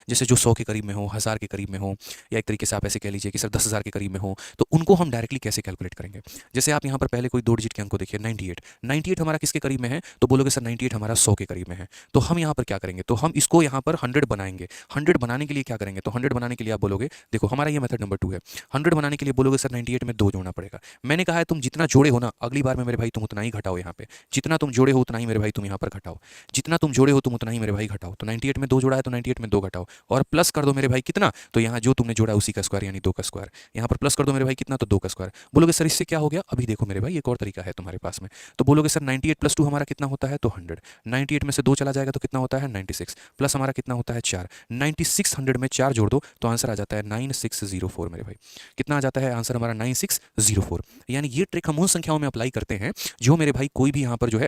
जैसे जो 100 के करीब में हो, 1000 के करीब में हो, या एक तरीके से आप ऐसे कह लीजिए कि सर 10,000 के करीब में हो, तो उनको हम डायरेक्टली कैसे कैलकुलेट करेंगे। जैसे आप यहाँ पर पहले कोई 2 डिजिट के अंक को देखिए, 98, 98 हमारा किसके करीब में है, तो बोलोगे सर 98 हमारा 100 के करीब में है। तो हम यहाँ पर क्या करेंगे, तो हम इसको यहाँ पर 100 बनाएंगे। 100 बनाने के लिए क्या करेंगे, तो 100 बनाने के लिए आप बोलोगे, देखो हमारा ये मेथड नंबर 2 है। 100 बनाने के लिए बोलोगे सर 98 में 2 जोड़ना पड़ेगा। मैंने कहा है तुम जितना जोड़े हो ना, अगली बार में मेरे भाई तुम उतना ही घटाओ। यहाँ पे जितना तुम जोड़े हो उतना ही मेरे भाई तुम यहाँ पर घटाओ, जितना तुम जोड़े हो तुम उतना ही मेरे भाई घटाओ। तो 98 में 2 जोड़ा है तो 98 में 2 घटाओ, और प्लस कर दो मेरे भाई कितना, तो यहाँ जो तुमने जोड़ा उसी का स्क्वायर यानी 2 का स्क्वायर। यहाँ पर प्लस कर दो मेरे भाई कितना, तो 2 का स्क्वायर। बोलोगे सर इससे क्या हो गया, अभी देखो मेरे भाई एक और तरीका है तुम्हारे पास में। तो बोलोगे सर 98 प्लस 2 हमारा कितना होता है, तो 100। 98 में से 2 चला जाएगा तो कितना होता है, 96, प्लस हमारा कितना होता है 4। 96 100 में 4 जोड़ दो तो आंसर आ जाता है 9604 मेरे भाई। कितना आ जाता है आंसर हमारा, 9604। यानी ये ट्रिक हम उन संख्याओं में अप्लाई करते हैं जो मेरे भाई कोई भी यहाँ पर जो है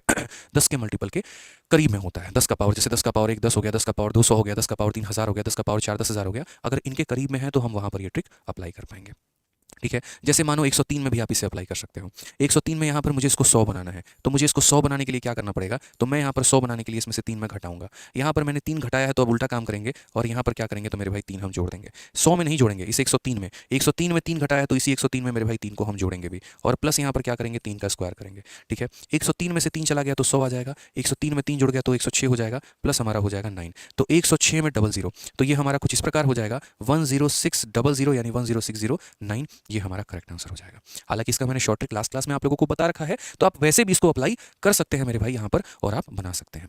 10 के मल्टीपल के करीब में होता है। 10 का पावर, जैसे 10 का पावर 1 10 हो गया, 10 का पावर 2 100 हो गया, 10 का पावर 3 1000 हो गया, 10 का पावर 4 10,000 हो गया। अगर इनके करीब में है तो हम वहां पर ये ट्रिक अप्लाई कर पाएंगे। ठीक है, जैसे मानो 103 में भी आप इसे अप्लाई कर सकते हो। 103 में यहाँ पर मुझे इसको 100 बनाना है, तो मुझे इसको 100 बनाने के लिए क्या करना पड़ेगा, तो मैं यहाँ पर 100 बनाने के लिए इसमें से 3 में घटाऊंगा। यहाँ पर मैंने 3 घटाया है तो अब उल्टा काम करेंगे, और यहाँ पर क्या करेंगे, तो मेरे भाई 3 हम जोड़ देंगे। 100 में नहीं जोड़ेंगे, इस 103 में। 103 में 3 घटाया है तो इसी 103 में मेरे भाई 3 को हम जोड़ेंगे भी, और प्लस यहाँ पर क्या करेंगे, 3 का स्क्वायर करेंगे। ठीक है, 103 में से 3 चला गया तो 100 आ जाएगा, 103 में 3 जुड़ गया तो 106 हो जाएगा, प्लस हमारा हो जाएगा 9। तो 106 में 00, तो ये हमारा कुछ इस प्रकार हो जाएगा 10600 यानी 10609। ये हमारा करेक्ट आंसर हो जाएगा। हालांकि इसका मैंने शॉर्ट ट्रिक लास्ट क्लास में आप लोगों को बता रखा है, तो आप वैसे भी इसको अप्लाई कर सकते हैं मेरे भाई यहाँ पर, और आप बना सकते हैं।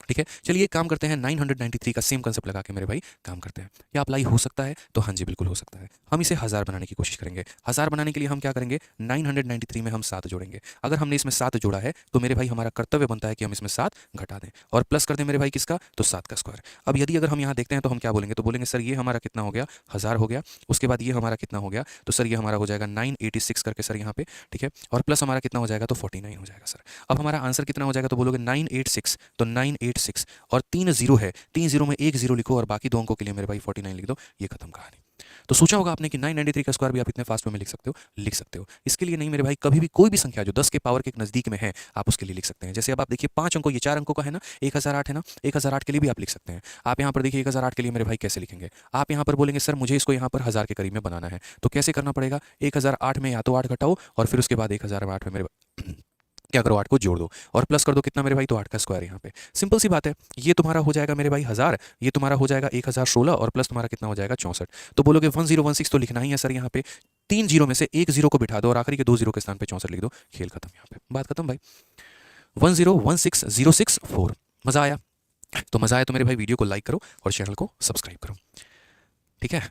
ठीक है, चलिए काम करते हैं 993 का सेम कंसेप्ट लगा के मेरे भाई काम करते हैं। क्या अप्लाई हो सकता है, तो हाँ जी बिल्कुल हो सकता है। हम इसे 1000 बनाने की कोशिश करेंगे। 1000 बनाने के लिए हम क्या करेंगे, 993 में हम 7 जोड़ेंगे। अगर हमने इसमें 7 जोड़ा है तो मेरे भाई हमारा कर्तव्य बनता है कि हम इसमें 7 घटा दें, और प्लस कर दें मेरे भाई किसका, तो 7 का स्क्वायर। अब यदि अगर हम यहाँ देखते हैं तो हम क्या बोलेंगे, तो बोलेंगे सर ये हमारा कितना हो गया, 1000 हो गया। उसके बाद ये हमारा कितना हो गया, तो सर ये हमारा हो जाएगा 986 करके सर यहाँ पे। ठीक है, और प्लस हमारा कितना हो जाएगा, तो 49 हो जाएगा सर। अब हमारा आंसर कितना हो जाएगा, तो बोलोगे 986, तो 986 और 3 जीरो है, 3 जीरो में 1 जीरो लिखो और बाकी 2 अंकों के लिए मेरे भाई 49 लिख दो। ये खत्म कहानी। तो सोचा होगा आपने कि 993 का स्क्वायर भी आप इतने फास्ट वे में लिख सकते हो, लिख सकते हो। इसके लिए नहीं मेरे भाई, कभी भी कोई भी संख्या जो 10 के पावर के नजदीक में है आप उसके लिए लिख सकते हैं। जैसे अब आप देखिए 5 अंकों, ये 4 अंकों का है ना, 1008 है ना, 1008 के लिए भी आप लिख सकते हैं। आप यहाँ पर देखिए 1008 के लिए मेरे भाई कैसे लिखेंगे, आप यहाँ पर बोलेंगे सर मुझे इसको यहाँ पर 1000 के करीब में बनाना है, तो कैसे करना पड़ेगा, 1008 में या तो 8 घटाओ और फिर उसके बाद 1008 में मेरे क्या करो, 8 को जोड़ दो और प्लस कर दो कितना मेरे भाई, तो 8 का स्क्वायर। यहाँ पे सिंपल सी बात है, ये तुम्हारा हो जाएगा मेरे भाई 1000, ये तुम्हारा हो जाएगा 1016 और प्लस तुम्हारा कितना हो जाएगा 64। तो बोलोगे 1016 तो लिखना ही है सर। यहाँ पे 3 जीरो में से 1 जीरो को बिठा दो और आखिरी के 2 जीरो के स्थान पे 64 लिख दो, खेल खत्म। यहाँ पे बात खत्म भाई। 1016064। मजा आया? तो मजा आया तो मेरे भाई वीडियो को लाइक करो और चैनल को सब्सक्राइब करो। ठीक है।